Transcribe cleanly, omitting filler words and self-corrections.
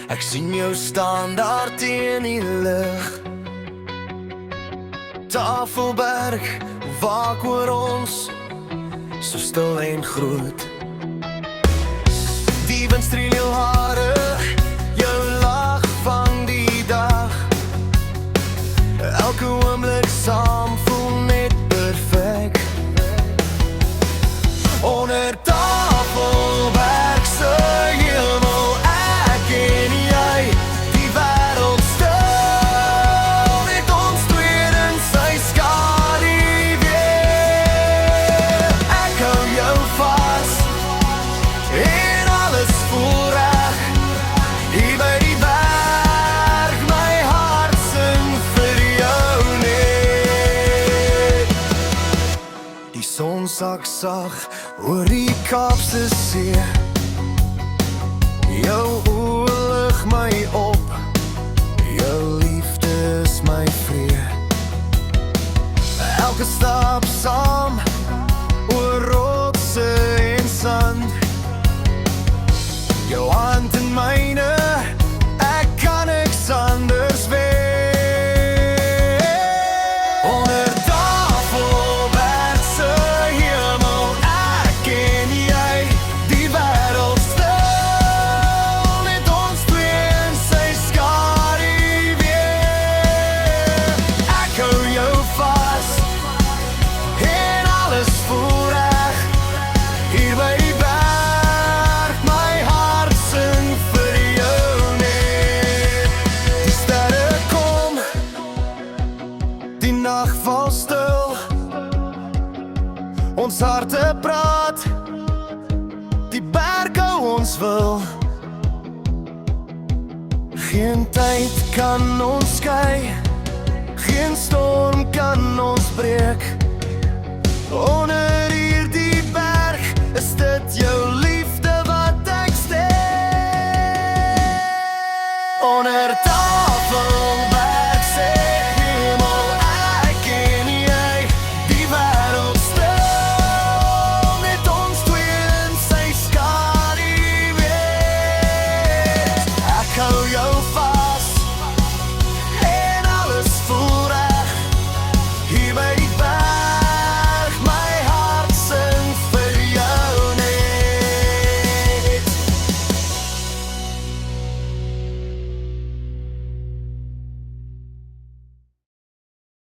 Ek sien jou staan daar teen die lig. Tafelberg waak oor ons, so stil en groot. Die wind streel jou hare, jou lach vang die dag. Elke oomblik saam voel net perfek. Onder Tafelberg se hemel, ek en jy, die wêreld stil, net ons twee in sy skaduwee. Ek hou jou vas en alles voel reg. Hier by die berg, my hart sing vir jou net. Die son sak sag oor die Kaapse See. Jou oë lig my op, jou liefde is my vrede. Elke stap saam oor rotse en sand, jou hand in myne, ek kan niks anders weet. Onder Tafelberg se hemel, ek en jy, die wêreld stil, net ons twee in sy skaduwee. Ek hou jou vas en alles voel reg. Hier by die berg, my hart sing vir jou net. Die sterre kom, die nag val stil, ons harte praat, die berg hou ons wil. Geen tyd kan ons skei, geen storm kan ons breek.